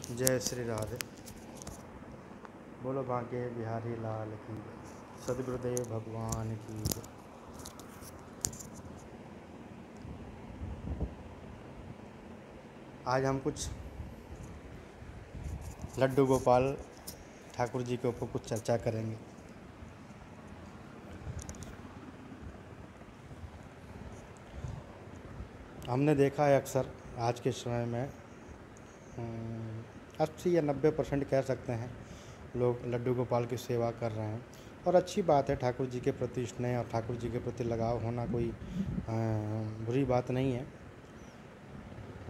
जय श्री राधे। बोलो बांके बिहारी लाल की जय। सदगुरुदेव भगवान की जय। आज हम कुछ लड्डू गोपाल ठाकुर जी के ऊपर कुछ चर्चा करेंगे। हमने देखा है अक्सर आज के समय में 80 या 90% कह सकते हैं लोग लड्डू गोपाल की सेवा कर रहे हैं, और अच्छी बात है। ठाकुर जी के प्रति स्नेह और ठाकुर जी के प्रति लगाव होना कोई बुरी बात नहीं है।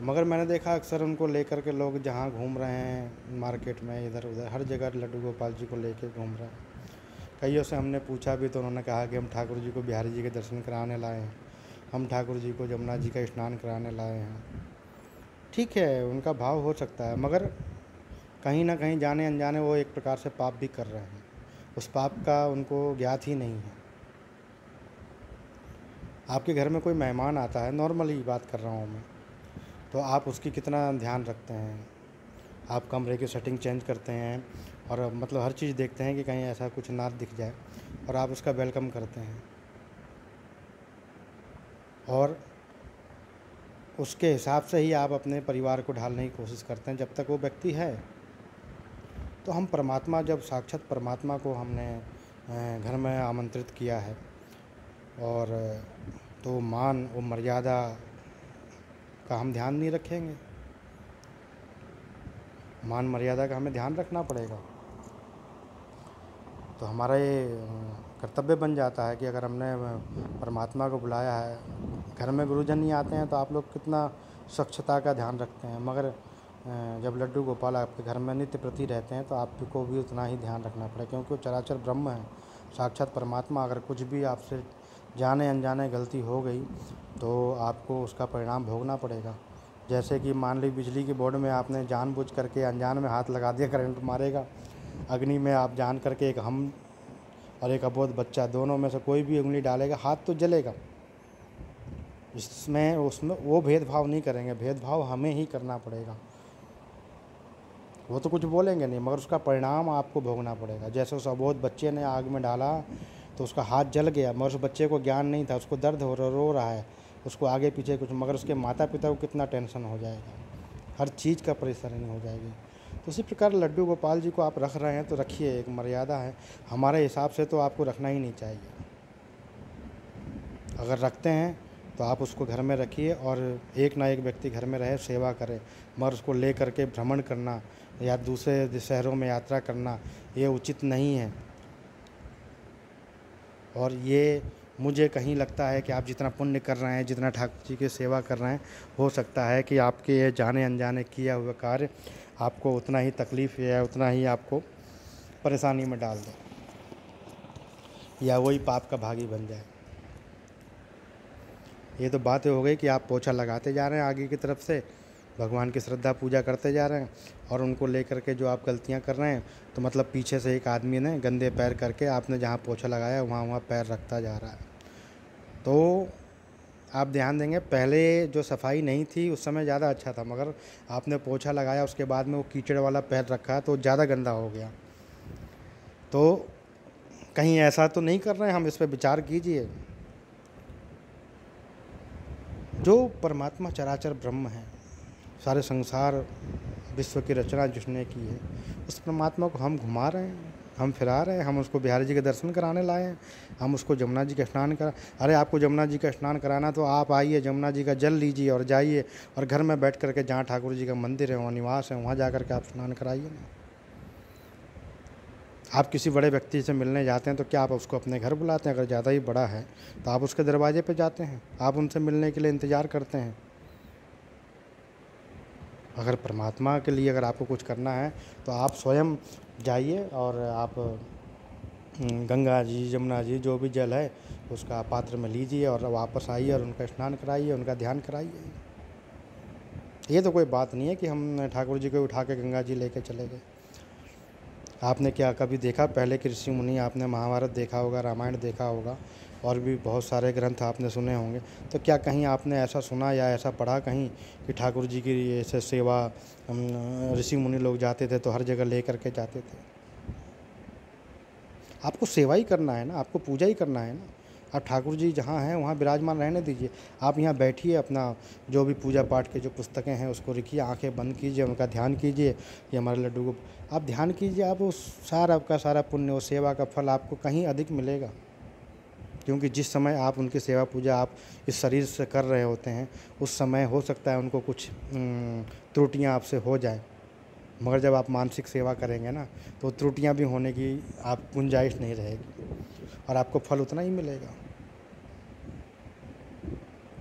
मगर मैंने देखा अक्सर उनको लेकर के लोग जहाँ घूम रहे हैं मार्केट में, इधर उधर हर जगह लड्डू गोपाल जी को लेकर घूम रहे हैं। कईयों से हमने पूछा भी तो उन्होंने कहा कि हम ठाकुर जी को बिहारी जी के दर्शन कराने लाए हैं, हम ठाकुर जी को जमुना जी का स्नान कराने लाए हैं। ठीक है, उनका भाव हो सकता है, मगर कहीं ना कहीं जाने अनजाने वो एक प्रकार से पाप भी कर रहे हैं। उस पाप का उनको ज्ञात ही नहीं है। आपके घर में कोई मेहमान आता है, नॉर्मली बात कर रहा हूँ मैं, तो आप उसकी कितना ध्यान रखते हैं। आप कमरे की सेटिंग चेंज करते हैं और मतलब हर चीज़ देखते हैं कि कहीं ऐसा कुछ ना दिख जाए, और आप उसका वेलकम करते हैं और उसके हिसाब से ही आप अपने परिवार को ढालने की कोशिश करते हैं जब तक वो व्यक्ति है। तो हम परमात्मा, जब साक्षात परमात्मा को हमने घर में आमंत्रित किया है, और तो मान और मर्यादा का हम ध्यान नहीं रखेंगे। मान मर्यादा का हमें ध्यान रखना पड़ेगा। तो हमारा ये कर्तव्य बन जाता है कि अगर हमने परमात्मा को बुलाया है, घर में गुरुजन नहीं आते हैं तो आप लोग कितना स्वच्छता का ध्यान रखते हैं, मगर जब लड्डू गोपाल आपके घर में नित्य प्रति रहते हैं तो आपको भी उतना ही ध्यान रखना पड़ेगा, क्योंकि वो चराचर ब्रह्म है, साक्षात परमात्मा। अगर कुछ भी आपसे जाने अनजाने गलती हो गई तो आपको उसका परिणाम भोगना पड़ेगा। जैसे कि मान ली बिजली की बोर्ड में आपने जानबूझ करके अनजान में हाथ लगा दिया, करंट मारेगा। अग्नि में आप जान करके, एक हम और एक अबोध बच्चा, दोनों में से कोई भी उंगली डालेगा, हाथ तो जलेगा। इसमें उसमें वो भेदभाव नहीं करेंगे, भेदभाव हमें ही करना पड़ेगा। वो तो कुछ बोलेंगे नहीं, मगर उसका परिणाम आपको भोगना पड़ेगा। जैसे उस अबोध बच्चे ने आग में डाला तो उसका हाथ जल गया, मगर उस बच्चे को ज्ञान नहीं था, उसको दर्द हो रहा, रो रहा है, उसको आगे पीछे कुछ, मगर उसके माता पिता को कितना टेंशन हो जाएगा, हर चीज़ का परेशानी हो जाएगी। तो उसी प्रकार लड्डू गोपाल जी को आप रख रहे हैं तो रखिए, एक मर्यादा है। हमारे हिसाब से तो आपको रखना ही नहीं चाहिए। अगर रखते हैं तो आप उसको घर में रखिए, और एक ना एक व्यक्ति घर में रहे, सेवा करे। मगर उसको ले करके भ्रमण करना या दूसरे शहरों में यात्रा करना, ये उचित नहीं है। और ये मुझे कहीं लगता है कि आप जितना पुण्य कर रहे हैं, जितना ठाकुर जी की सेवा कर रहे हैं, हो सकता है कि आपके ये जाने अनजाने किया हुआ कार्य आपको उतना ही तकलीफ़ या उतना ही आपको परेशानी में डाल दे, या वही पाप का भागी बन जाए। ये तो बात हो गई कि आप पोछा लगाते जा रहे हैं आगे की तरफ से, भगवान की श्रद्धा पूजा करते जा रहे हैं, और उनको लेकर के जो आप गलतियां कर रहे हैं, तो मतलब पीछे से एक आदमी ने गंदे पैर करके आपने जहाँ पोछा लगाया वहाँ वहाँ पैर रखता जा रहा है। तो आप ध्यान देंगे, पहले जो सफाई नहीं थी उस समय ज़्यादा अच्छा था, मगर आपने पोछा लगाया उसके बाद में वो कीचड़ वाला पैर रखा है तो ज़्यादा गंदा हो गया। तो कहीं ऐसा तो नहीं कर रहे हैं, हम इस पर विचार कीजिए। जो परमात्मा चराचर ब्रह्म है, सारे संसार विश्व की रचना जिसने की है, उस परमात्मा को हम घुमा रहे हैं, हम फिरा रहे हैं, हम उसको बिहारी जी के दर्शन कराने लाए हैं, हम उसको जमुना जी का स्नान करा। अरे आपको जमुना जी का स्नान कराना तो आप आइए, जमुना जी का जल लीजिए और जाइए, और घर में बैठ करके जहाँ ठाकुर जी का मंदिर है, वहाँ निवास है, वहाँ जा करके आप स्नान कराइए ना। आप किसी बड़े व्यक्ति से मिलने जाते हैं तो क्या आप उसको अपने घर बुलाते हैं? अगर ज़्यादा ही बड़ा है तो आप उसके दरवाजे पे जाते हैं, आप उनसे मिलने के लिए इंतज़ार करते हैं। अगर परमात्मा के लिए अगर आपको कुछ करना है तो आप स्वयं जाइए, और आप गंगा जी, जमुना जी, जो भी जल है उसका पात्र में लीजिए और वापस आइए और उनका स्नान कराइए, उनका ध्यान कराइए। ये तो कोई बात नहीं है कि हम ठाकुर जी को उठा के गंगा जी लेके चले गए। आपने क्या कभी देखा, पहले के ऋषि मुनि, आपने महाभारत देखा होगा, रामायण देखा होगा, और भी बहुत सारे ग्रंथ आपने सुने होंगे। तो क्या कहीं आपने ऐसा सुना या ऐसा पढ़ा कहीं कि ठाकुर जी की ऐसे सेवा ऋषि मुनि लोग जाते थे तो हर जगह ले करके जाते थे? आपको सेवा ही करना है ना, आपको पूजा ही करना है ना। आप ठाकुर जी जहाँ हैं वहाँ विराजमान रहने दीजिए। आप यहाँ बैठिए, अपना जो भी पूजा पाठ के जो पुस्तकें हैं उसको रखिए, आंखें बंद कीजिए, उनका ध्यान कीजिए कि हमारे लड्डू को आप ध्यान कीजिए। आप उस सारा का सारा पुण्य, उस सेवा का फल आपको कहीं अधिक मिलेगा। क्योंकि जिस समय आप उनकी सेवा पूजा आप इस शरीर से कर रहे होते हैं, उस समय हो सकता है उनको कुछ त्रुटियां आपसे हो जाए, मगर जब आप मानसिक सेवा करेंगे ना तो त्रुटियां भी होने की आप गुंजाइश नहीं रहेगी और आपको फल उतना ही मिलेगा।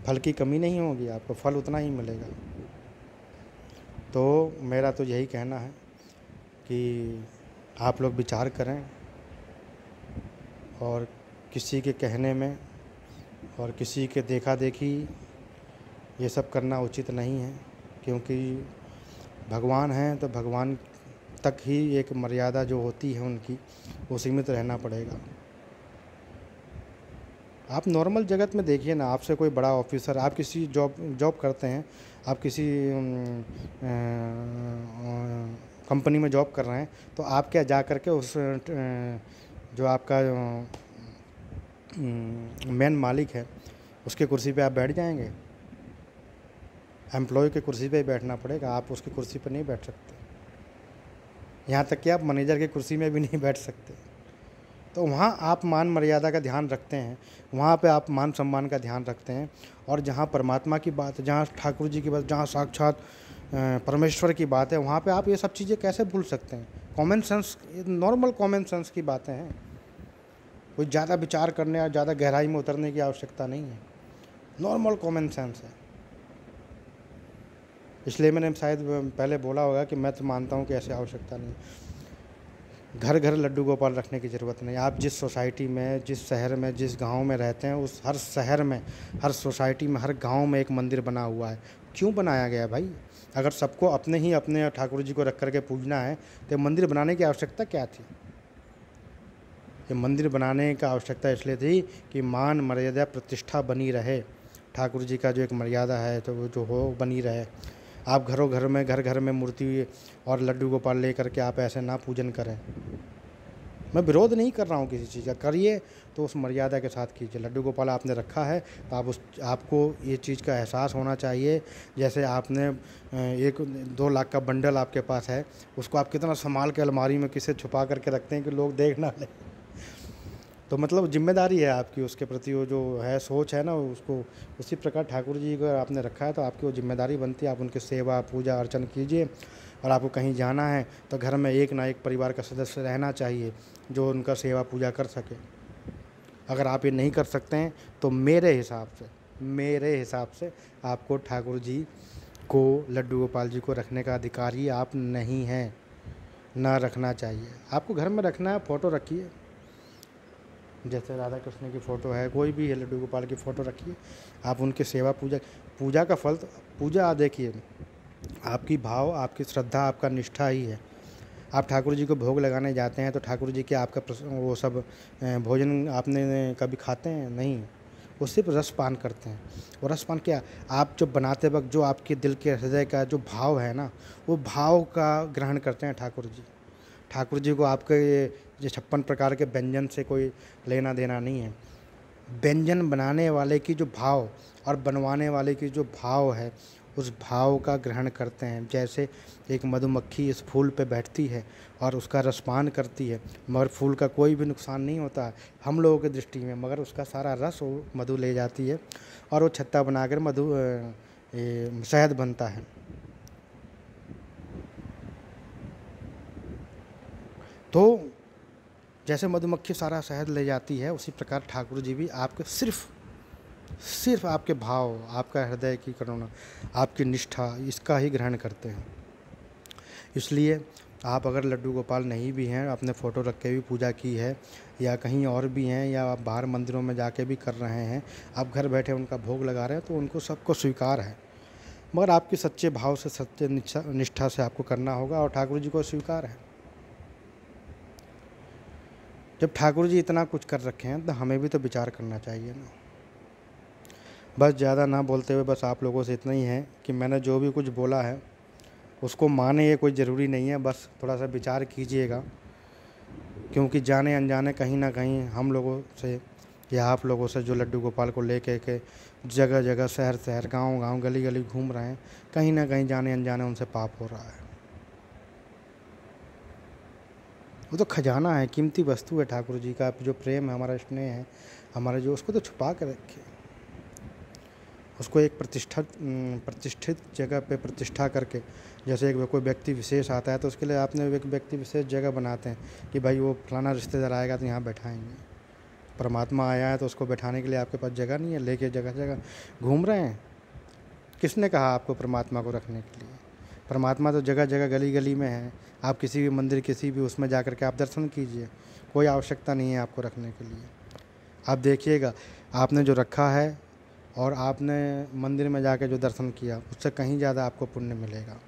फल की कमी नहीं होगी, आपको फल उतना ही मिलेगा। तो मेरा तो यही कहना है कि आप लोग विचार करें और किसी के कहने में और किसी के देखा देखी ये सब करना उचित नहीं है। क्योंकि भगवान हैं तो भगवान तक ही एक मर्यादा जो होती है उनकी, वो सीमित रहना पड़ेगा। आप नॉर्मल जगत में देखिए ना, आपसे कोई बड़ा ऑफिसर, आप किसी जॉब करते हैं, आप किसी कंपनी में जॉब कर रहे हैं, तो आप क्या जा कर के उस जो आपका मेन मालिक है उसके कुर्सी पे आप बैठ जाएंगे? एम्प्लॉय की कुर्सी पे ही बैठना पड़ेगा, आप उसकी कुर्सी पे नहीं बैठ सकते। यहाँ तक कि आप मैनेजर की कुर्सी में भी नहीं बैठ सकते। तो वहाँ आप मान मर्यादा का ध्यान रखते हैं, वहाँ पे आप मान सम्मान का ध्यान रखते हैं। और जहाँ परमात्मा की बात है, जहाँ ठाकुर जी की बात, जहाँ साक्षात परमेश्वर की बात है, वहाँ पे आप ये सब चीज़ें कैसे भूल सकते हैं? Common sense, normal common sense की बातें हैं। कोई ज़्यादा विचार करने या ज़्यादा गहराई में उतरने की आवश्यकता नहीं है, नॉर्मल कॉमन सेंस है। इसलिए मैंने शायद पहले बोला होगा कि मैं तो मानता हूँ कि ऐसी आवश्यकता नहीं। घर घर लड्डू गोपाल रखने की ज़रूरत नहीं। आप जिस सोसाइटी में, जिस शहर में, जिस गांव में रहते हैं, उस हर शहर में, हर सोसाइटी में, हर गांव में एक मंदिर बना हुआ है। क्यों बनाया गया है भाई? अगर सबको अपने ठाकुर जी को रख करके पूजना है तो मंदिर बनाने की आवश्यकता क्या थी? ये मंदिर बनाने का आवश्यकता इसलिए थी कि मान मर्यादा प्रतिष्ठा बनी रहे, ठाकुर जी का जो एक मर्यादा है तो वो जो हो बनी रहे। आप घर घर में मूर्ति और लड्डू गोपाल ले करके आप ऐसे ना पूजन करें। मैं विरोध नहीं कर रहा हूँ किसी चीज़ का, करिए तो उस मर्यादा के साथ कीजिए। लड्डू गोपाल आपने रखा है तो आपको ये चीज़ का एहसास होना चाहिए। जैसे आपने 1-2 लाख का बंडल आपके पास है, उसको आप कितना संभाल के अलमारी में किसे छुपा करके रखते हैं कि लोग देख ना लें। तो मतलब जिम्मेदारी है आपकी उसके प्रति, वो जो है सोच है ना उसको, उसी प्रकार ठाकुर जी को आपने रखा है तो आपकी वो जिम्मेदारी बनती है। आप उनकी सेवा पूजा अर्चन कीजिए। और आपको कहीं जाना है तो घर में एक ना एक परिवार का सदस्य रहना चाहिए जो उनका सेवा पूजा कर सके। अगर आप ये नहीं कर सकते हैं तो मेरे हिसाब से आपको ठाकुर जी को, लड्डू गोपाल जी को रखने का अधिकारी आप नहीं हैं, ना रखना चाहिए। आपको घर में रखना है, फ़ोटो रखिए, जैसे राधा कृष्ण की फ़ोटो है, कोई भी है लड्डू गोपाल की फ़ोटो रखिए। आप उनकी सेवा पूजा का फल, पूजा देखिए, आपकी भाव, आपकी श्रद्धा, आपका निष्ठा ही है। आप ठाकुर जी को भोग लगाने जाते हैं तो ठाकुर जी के आपका वो सब भोजन आपने कभी खाते हैं? नहीं, वो सिर्फ रस पान करते हैं। वो रस पान क्या, आप जो बनाते वक्त जो आपके दिल के हृदय का जो भाव है ना, वो भाव का ग्रहण करते हैं ठाकुर जी। ठाकुर जी को आपके ये 56 प्रकार के व्यंजन से कोई लेना देना नहीं है। व्यंजन बनाने वाले की जो भाव और बनवाने वाले की जो भाव है, उस भाव का ग्रहण करते हैं। जैसे एक मधुमक्खी इस फूल पे बैठती है और उसका रसपान करती है, मगर फूल का कोई भी नुकसान नहीं होता है हम लोगों की दृष्टि में, मगर उसका सारा रस वो मधु ले जाती है और वो छत्ता बनाकर शहद बनता है। तो जैसे मधुमक्खी सारा शहद ले जाती है, उसी प्रकार ठाकुर जी भी आपके सिर्फ आपके भाव, आपका हृदय की करुणा, आपकी निष्ठा, इसका ही ग्रहण करते हैं। इसलिए आप अगर लड्डू गोपाल नहीं भी हैं, आपने फ़ोटो रख के भी पूजा की है, या कहीं और भी हैं, या आप बाहर मंदिरों में जाके भी कर रहे हैं, आप घर बैठे उनका भोग लगा रहे हैं, तो उनको सबको स्वीकार है। मगर आपके सच्चे भाव से, सच्चे निष्ठा से आपको करना होगा और ठाकुर जी को स्वीकार है। जब ठाकुर जी इतना कुछ कर रखे हैं तो हमें भी तो विचार करना चाहिए ना। बस ज़्यादा ना बोलते हुए बस आप लोगों से इतना ही है कि मैंने जो भी कुछ बोला है उसको माने, ये कोई ज़रूरी नहीं है, बस थोड़ा सा विचार कीजिएगा, क्योंकि जाने अनजाने कहीं ना कहीं हम लोगों से या आप लोगों से जो लड्डू गोपाल को लेके के जगह जगह, शहर शहर, गांव गांव, गली गली घूम रहे हैं, कहीं ना कहीं जाने अनजाने उनसे पाप हो रहा है। वो तो खजाना है, कीमती वस्तु है ठाकुर जी का, जो प्रेम है, हमारा स्नेह है, हमारा जो, उसको तो छुपा कर रखे, उसको एक प्रतिष्ठित जगह पे प्रतिष्ठा करके, जैसे एक कोई व्यक्ति विशेष आता है तो उसके लिए आपने एक व्यक्ति विशेष जगह बनाते हैं कि भाई वो फलाना रिश्तेदार आएगा तो यहाँ बैठाएंगे। परमात्मा आया है तो उसको बैठाने के लिए आपके पास जगह नहीं है, लेके जगह जगह घूम रहे हैं। किसने कहा आपको परमात्मा को रखने के लिए? परमात्मा तो जगह जगह, गली गली में है। आप किसी भी मंदिर, किसी भी उसमें जा कर के आप दर्शन कीजिए, कोई आवश्यकता नहीं है आपको रखने के लिए। आप देखिएगा, आपने जो रखा है और आपने मंदिर में जाके जो दर्शन किया, उससे कहीं ज़्यादा आपको पुण्य मिलेगा।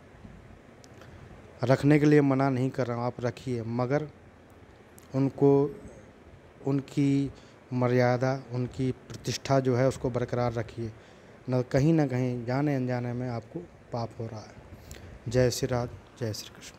रखने के लिए मना नहीं कर रहा हूँ, आप रखिए, मगर उनको, उनकी मर्यादा, उनकी प्रतिष्ठा जो है उसको बरकरार रखिए, न कहीं जाने अनजाने में आपको पाप हो रहा है। जय श्री राधे, जय श्री कृष्ण।